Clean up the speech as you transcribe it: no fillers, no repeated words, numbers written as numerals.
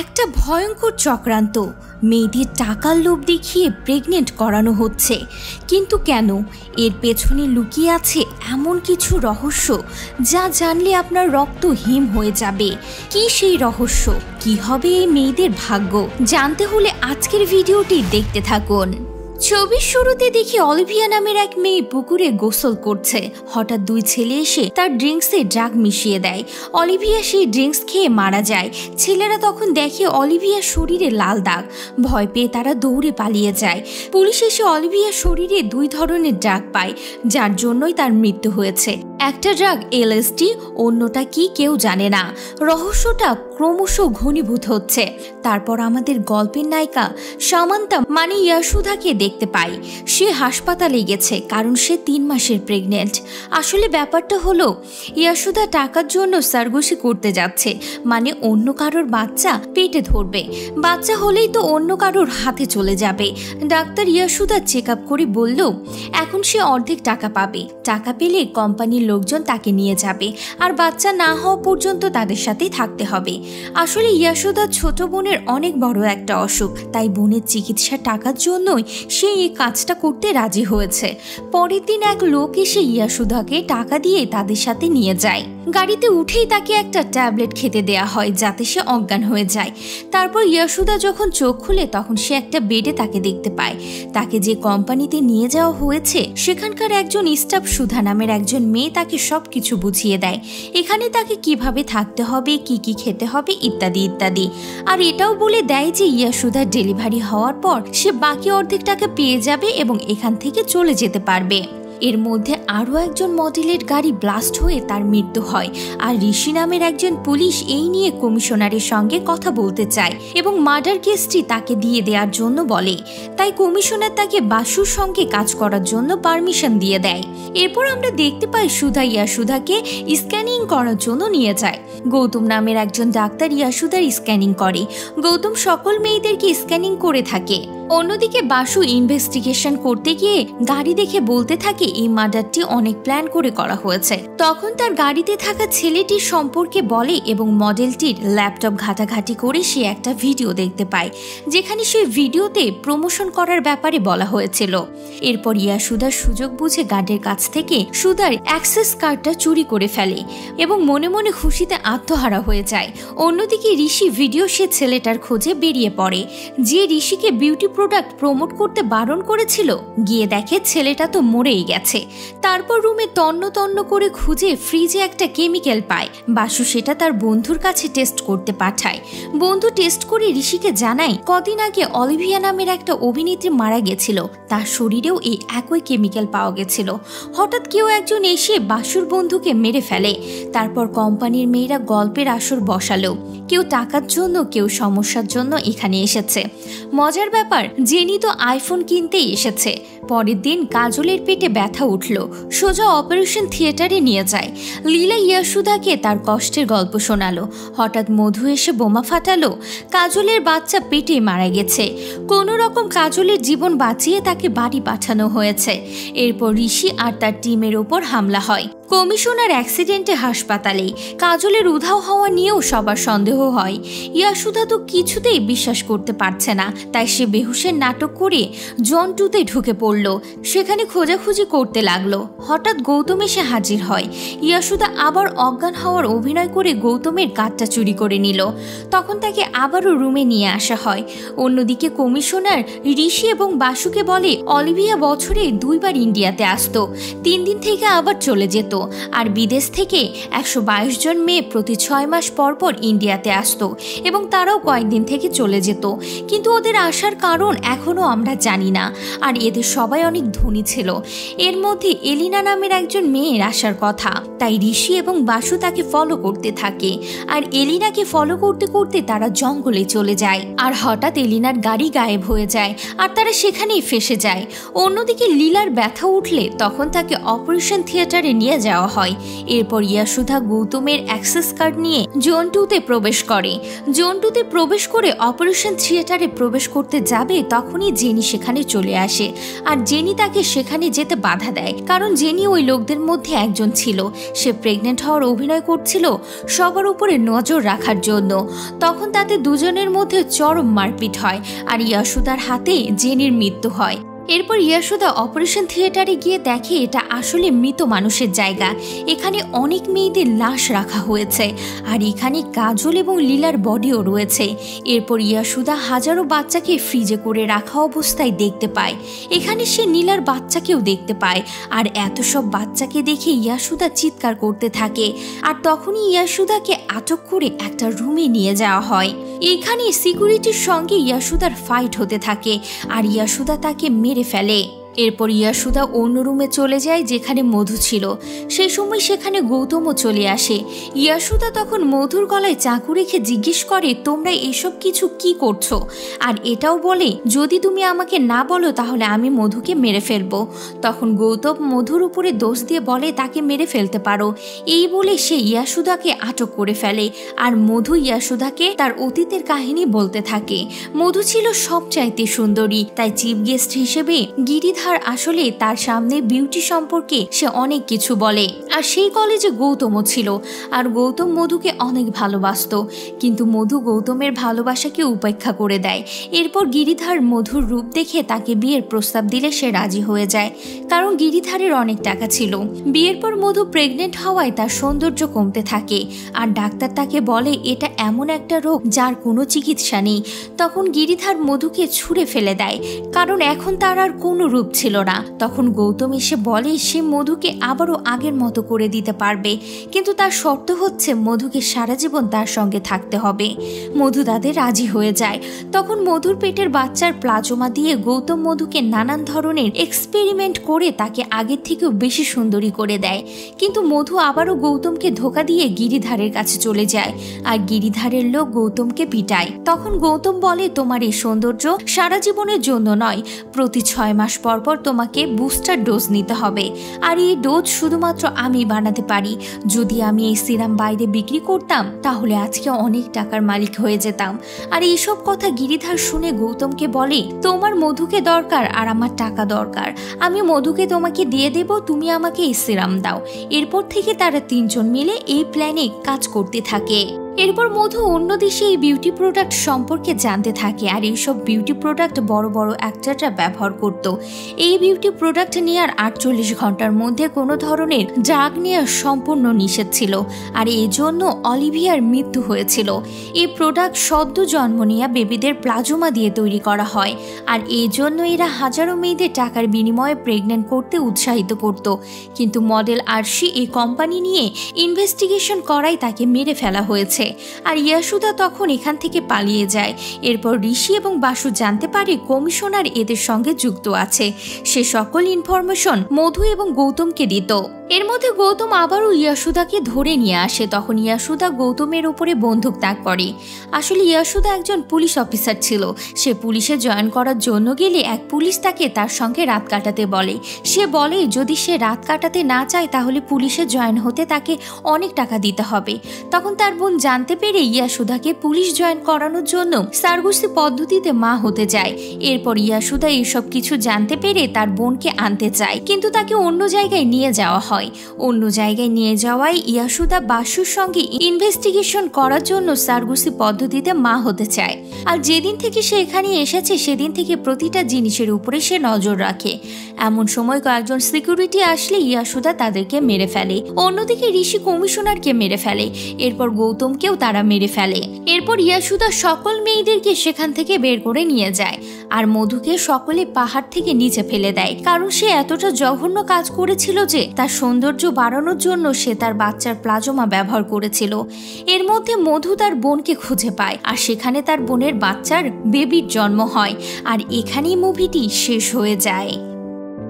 একটা ভয়ঙ্কর চক্রান্ত। মেয়েদের টাকার লোভ দেখিয়ে প্রেগনেন্ট করানো হচ্ছে, কিন্তু কেন? এর পেছনে লুকিয়ে আছে এমন কিছু রহস্য যা জানলে আপনার রক্ত হিম হয়ে যাবে। কি সেই রহস্য? কি হবে এই মেয়েদের ভাগ্য? জানতে হলে আজকের ভিডিওটি দেখতে থাকুন। ছবির শুরুতে দেখি অলিভিয়া নামের এক মেয়ে পুকুরে গোসল করছে। হঠাৎ দুই ছেলে এসে তার ড্রিঙ্কসে ড্রাগ মিশিয়ে দেয়। অলিভিয়া সেই ড্রিঙ্কস খেয়ে মারা যায়। ছেলেরা তখন দেখে অলিভিয়ার শরীরে লাল দাগ। ভয় পেয়ে তারা দৌড়ে পালিয়ে যায়। পুলিশ এসে অলিভিয়ার শরীরে দুই ধরনের ড্রাগ পায়, যার জন্যই তার মৃত্যু হয়েছে। একটা ড্রাগ LSD, অন্যটা কি কেউ জানে না। রহস্যটা ক্রমশ ঘনীভূত হচ্ছে। তারপর আমাদের গল্পের নায়িকা সামান্তা মানে ইয়াসুধাকে দেখতে পাই। সে হাসপাতালে গেছে কারণ সে 3 মাসের প্রেগনেন্ট। আসলে ব্যাপারটা হলো ইয়াসুধা টাকার জন্য সারগোসি করতে যাচ্ছে, মানে অন্য কারোর বাচ্চা পেটে ধরবে। বাচ্চা হলেই তো অন্য কারোর হাতে চলে যাবে। ডাক্তার ইয়াসুধা চেক আপ করে বলল এখন সে অর্ধেক টাকা পাবে। টাকা পেলে কোম্পানির লোকজন তাকে নিয়ে যাবে, আর বাচ্চা না হওয়া পর্যন্ত তাদের সাথেই থাকতে হবে। আসলে ইয়াসুধার ছোট বোনের অনেক বড় একটা অসুখ, তাই বোনের চিকিৎসার টাকার জন্যই সে এই কাজটা করতে রাজি হয়েছে। পরের দিন এক লোক এসে ইয়াসুধাকে টাকা দিয়ে তাদের সাথে নিয়ে যায়। গাড়িতে উঠেই তাকে একটা ট্যাবলেট খেতে দেয়া হয় যাতে সে অজ্ঞান হয়ে যায়। তারপর ইয়াসুধা যখন চোখ খুলে তখন সে একটা বেডে তাকে দেখতে পায়। তাকে যে কোম্পানিতে নিয়ে যাওয়া হয়েছে সেখানকার একজন স্টাফ সুধা নামের একজন মেয়ে তাকে সবকিছু বুঝিয়ে দেয়। এখানে তাকে কিভাবে থাকতে হবে, কি কি খেতে হবে ইত্যাদি ইত্যাদি। আর এটাও বলে দেয় যে ইয়াসুধার ডেলিভারি হওয়ার পর সে বাকি অর্ধেক টাকা পেয়ে যাবে এবং এখান থেকে চলে যেতে পারবে। এর মধ্যে আরও একজন মডেলের গাড়ি ব্লাস্ট হয়ে তার মৃত্যু হয়। আর ঋষি নামের একজন পুলিশ এই নিয়ে কমিশনারের সঙ্গে কথা বলতে চায় এবং মার্ডার কেসটি তাকে দিয়ে দেওয়ার জন্য বলে। তাই কমিশনার তাকে বাসুর সঙ্গে কাজ করার জন্য পারমিশন দিয়ে দেয়। এরপর আমরা দেখতে পাই সুধা ইয়াসুধাকে স্ক্যানিং করার জন্য নিয়ে যায়। গৌতম নামের একজন ডাক্তার ইয়াসুধার স্ক্যানিং করে। গৌতম সকল মেয়েদেরকে স্ক্যানিং করে থাকে। অন্যদিকে বাসু ইনভেস্টিগেশন করতে গিয়ে গাড়ি দেখে বলতে থাকে এই মার্ডারটি অনেক প্ল্যান করে করা হয়েছে। তখন তার গাড়িতে থাকা ছেলেটির সম্পর্কে বলে এবং মডেলটির ল্যাপটপ ঘাটাঘাটি করে সে একটা ভিডিও দেখতে পায়, যেখানে সেই ভিডিওতে প্রমোশন করার ব্যাপারে বলা হয়েছিল। এরপর ইয়াসুধার সুযোগ বুঝে গার্ডের কাছ থেকে সুধার অ্যাক্সেস কার্ডটা চুরি করে ফেলে এবং মনে মনে খুশিতে আত্মহারা হয়ে যায়। অন্যদিকে ঋষি ভিডিও সে ছেলেটার খোঁজে বেরিয়ে পড়ে, যে ঋষিকে বিউটি প্রোডাক্ট প্রমোট করতে বারণ করেছিল। গিয়ে দেখে ছেলেটা তো মরেই গেছে। তারপর রুমে তন্ন তন্ন করে খুঁজে ফ্রিজে একটা কেমিক্যাল পায়। বাসু সেটা তার বন্ধুর কাছে টেস্ট করতে পাঠায়। বন্ধু টেস্ট করে ঋষিকে জানায় কদিন আগে অলিভিয়া নামের একটা অভিনেত্রী মারা গেছিল, তার শরীরেও এই একই কেমিক্যাল পাওয়া গেছিল। হঠাৎ কেউ একজন এসে বাসুর বন্ধুকে মেরে ফেলে। তারপর কোম্পানির মেয়েরা গল্পের আসর বসালো। কেউ টাকার জন্য, কেউ সমস্যার জন্য এখানে এসেছে। মজার ব্যাপার, জেনি তো আইফোন কিনতেই এসেছে। পরের দিন কাজলের পেটে ব্যথা উঠল, সোজা অপারেশন থিয়েটারে নিয়ে যায়। লীলা ইয়াসুধাকে তার কষ্টের গল্প শোনালো। হঠাৎ মধু এসে বোমা ফাটালো। কাজলের বাচ্চা পেটে মারা গেছে। কোনো রকম কাজলের জীবন বাঁচিয়ে তাকে বাড়ি পাঠানো হয়েছে। এরপর ঋষি আর তার টিমের ওপর হামলা হয়। কমিশনার অ্যাক্সিডেন্টে হাসপাতালে। কাজলের উধাও হওয়া নিয়েও সবার সন্দেহ হয়। ইয়াসুধা তো কিছুতেই বিশ্বাস করতে পারছে না, তাই সে বেহুশের নাটক করে জন 2-তে ঢুকে পড়ল। সেখানে খোঁজাখুঁজি করতে লাগলো। হঠাৎ গৌতম এসে হাজির হয়। ইয়াসুধা আবার অজ্ঞান হওয়ার অভিনয় করে গৌতমের কার্ডটা চুরি করে নিল। তখন তাকে আবারও রুমে নিয়ে আসা হয়। অন্যদিকে কমিশনার ঋষি এবং বাসুকে বলে অলিভিয়া বছরে 2 বার ইন্ডিয়াতে আসতো, 3 দিন থেকে আবার চলে যেত। আর বিদেশ থেকে 122 জন মেয়ে প্রতি 6 মাস পর পর ইন্ডিয়াতে আসতো এবং তারাও কয়েকদিন থেকে চলে যেত। কিন্তু ওদের আসার কারণ এখনো আমরা জানি না। আর এদের সবাই অনেক ধনী ছিল। এর মধ্যে এলিনা নামের একজন মেয়ের আসার কথা, তাই ঋষি এবং বাসু তাকে ফলো করতে থাকে। আর এলিনাকে ফলো করতে করতে তারা জঙ্গলে চলে যায়। আর হঠাৎ এলিনার গাড়ি গায়েব হয়ে যায় আর তারা সেখানেই ফেসে যায়। অন্যদিকে লীলার ব্যথা উঠলে তখন তাকে অপারেশন থিয়েটারে নিয়ে যাওয়া হয়। এরপর ইয়াসুধা গৌতমের অ্যাক্সেস কার্ড নিয়ে জোন 2-তে প্রবেশ প্রবেশ করে। জন্টুতে প্রবেশ করে অপারেশন থিয়েটারে প্রবেশ করতে যাবে তখনই জেনি সেখানে চলে আসে। আর জেনি তাকে সেখানে যেতে বাধা দেয়, কারণ জেনি ওই লোকদের মধ্যে একজন ছিল। সে প্রেগনেন্ট হওয়ার অভিনয় করছিল সবার উপরে নজর রাখার জন্য। তখন তাতে দুজনের মধ্যে চরম মারপিট হয় আর ইয়াসুদার হাতে জেনির মৃত্যু হয়। এরপর ইয়াসুদা অপারেশন থিয়েটারে গিয়ে দেখে এটা আসলে মৃত মানুষের জায়গা। এখানে অনেক মেয়েদের লাশ রাখা হয়েছে আর এখানে কাজল এবং লীলার বডিও রয়েছে। এরপর ইয়াসুদা হাজারো বাচ্চাকে ফ্রিজে করে রাখা অবস্থায় দেখতে পায়। এখানে সে নীলার বাচ্চাকেও দেখতে পায়। আর এত সব বাচ্চাকে দেখে ইয়াসুদা চিৎকার করতে থাকে। আর তখনই ইয়াসুদাকে আটক করে একটা রুমে নিয়ে যাওয়া হয়। এখানে সিকিউরিটির সঙ্গে ইয়াসুদার ফাইট হতে থাকে আর ইয়াসুদা তাকে মেরে ফেলে। এরপর ইয়াসুদা অন্য রুমে চলে যায় যেখানে মধু ছিল। সেই সময় সেখানে গৌতমও চলে আসে। ইয়াসুদা তখন মধুর গলায় চাকু রেখে জিজ্ঞেস করে, তোমরা এসব কিছু কি করছো? আর এটাও বলে, যদি তুমি আমাকে না বলো তাহলে আমি মধুকে মেরে ফেলবো। তখন গৌতম মধুর উপরে দোষ দিয়ে বলে তাকে মেরে ফেলতে পারো। এই বলে সে ইয়াসুদাকে আটক করে ফেলে। আর মধু ইয়াসুদাকে তার অতীতের কাহিনী বলতে থাকে। মধু ছিল সবচাইতে সুন্দরী, তাই চিফ গেস্ট হিসেবে গিরিধার আসলে তার সামনে বিউটি সম্পর্কে সে অনেক কিছু বলে। আর সেই কলেজে গৌতমও ছিল আর গৌতম মধুকে অনেক ভালোবাসতো, কিন্তু মধু গৌতমের ভালোবাসাকে উপেক্ষা করে দেয়। এরপর গিরিধার মধুর রূপ দেখে তাকে বিয়ের প্রস্তাব দিলে সে রাজি হয়ে যায়, কারণ গিরিধারের অনেক টাকা ছিল। বিয়ের পর মধু প্রেগনেন্ট হওয়ায় তার সৌন্দর্য কমতে থাকে আর ডাক্তার তাকে বলে এটা এমন একটা রোগ যার কোনো চিকিৎসা নেই। তখন গিরিধার মধুকে ছুঁড়ে ফেলে দেয়, কারণ এখন তার আর কোনো রূপ ছিল না। তখন গৌতম এসে বলে সে মধুকে আবারও আগের মতো করে দিতে পারবে, কিন্তু তার শর্ত হচ্ছে মধুকে সারা জীবন তার সঙ্গে থাকতে হবে। মধু তাদের রাজি হয়ে যায়। তখন মধুর পেটের বাচ্চার প্লাজমা দিয়ে গৌতম মধুকে নানান ধরনের এক্সপেরিমেন্ট করে তাকে আগের থেকেও বেশি সুন্দরী করে দেয়। কিন্তু মধু আবারও গৌতমকে ধোকা দিয়ে গিরিধারের কাছে চলে যায় আর গিরিধারের লোক গৌতমকে পিটায়। তখন গৌতম বলে, তোমার এই সৌন্দর্য সারা জীবনের জন্য নয়, প্রতি 6 মাস পর পর তোমাকে বুস্টার ডোজ নিতে হবে। আর এই ডোজ শুধুমাত্র আমি বানাতে পারি। যদি আমি এই সিরাম বাইরে বিক্রি করতাম তাহলে আজকে অনেক টাকার মালিক হয়ে যেতাম। আর এইসব কথা গিরিধার শুনে গৌতমকে বলে, তোমার মধুকে দরকার আর আমার টাকা দরকার, আমি মধুকে তোমাকে দিয়ে দেব, তুমি আমাকে এই সিরাম দাও। এরপর থেকে তারা 3 জন মিলে এই প্ল্যানে কাজ করতে থাকে। এরপর মধু অন্য দেশে এই বিউটি প্রোডাক্ট সম্পর্কে জানতে থাকে আর এইসব বিউটি প্রোডাক্ট বড় বড় অ্যাক্টররা ব্যবহার করত। এই বিউটি প্রোডাক্ট নেওয়ার 48 ঘন্টার মধ্যে কোনো ধরনের ড্রাগ নেওয়া সম্পূর্ণ নিষেধ ছিল আর এই জন্য অলিভিয়ার মৃত্যু হয়েছিল। এই প্রোডাক্ট সদ্য জন্ম নেওয়া বেবিদের প্লাজমা দিয়ে তৈরি করা হয় আর এই জন্য এরা হাজারো মেয়েদের টাকার বিনিময়ে প্রেগনেন্ট করতে উৎসাহিত করত। কিন্তু মডেল আরশি এই কোম্পানি নিয়ে ইনভেস্টিগেশন করায় তাকে মেরে ফেলা হয়েছে আর ইয়াসুদা তখন এখান থেকে পালিয়ে যায়। এরপর ঋষি এবং বাসু জানতে পারে কমিশনার এদের সঙ্গে যুক্ত আছে। সে সকল ইনফরমেশন মধু এবং গৌতমকে দিত। এর মধ্যে গৌতম আবারও ইয়াসুদাকে ধরে নিয়ে আসে। তখন ইয়াসুদা গৌতমের উপরে বন্দুক তাক করে। আসলে ইয়াসুদা একজন পুলিশ অফিসার ছিল। সে পুলিশে জয়েন করার জন্য গেলে এক পুলিশ তাকে তার সঙ্গে রাত কাটাতে বলে। সে বলে যদি সে রাত কাটাতে না চায় তাহলে পুলিশে জয়েন হতে তাকে অনেক টাকা দিতে হবে। তখন তার বোন জানতে পেরে ইয়াসুদাকে পুলিশ জয়েন করানোর জন্য সারগুসি পদ্ধতিতে মা হতে যায়। এরপর ইয়াসুদা এসব কিছু জানতে পেরে তার বোনকে আনতে চায়, কিন্তু তাকে অন্য জায়গায় নিয়ে যাওয়া হয়। অন্য জায়গায় নিয়ে যাওয়ায় ইয়াসুদা বাসুর সঙ্গে ইনভেস্টিগেশন করার জন্য সারগুসি পদ্ধতিতে মা হতে চায়। আর যেদিন থেকে সে এখানে এসেছে সেদিন থেকে প্রতিটা জিনিসের উপরে সে নজর রাখে। এমন সময় কয়েকজন সিকিউরিটি আসলে ইয়াসুদা তাদেরকে মেরে ফেলে। অন্যদিকে ঋষি কমিশনারকে মেরে ফেলে। এরপর গৌতমকেও তারা মেরে ফেলে। এরপর ইয়াসুদা সকল মেয়েদেরকে সেখান থেকে বের করে নিয়ে যায় আর মধুকে সকলে পাহাড় থেকে নিচে ফেলে দেয়, কারণ সে এতটা জঘন্য কাজ করেছিল যে তার সৌন্দর্য বাড়ানোর জন্য সে তার বাচ্চার প্লাজমা ব্যবহার করেছিল। এর মধ্যে মধু তার বোনকে খুঁজে পায় আর সেখানে তার বোনের বাচ্চার বেবির জন্ম হয়। আর এখানেই মুভিটি শেষ হয়ে যায়।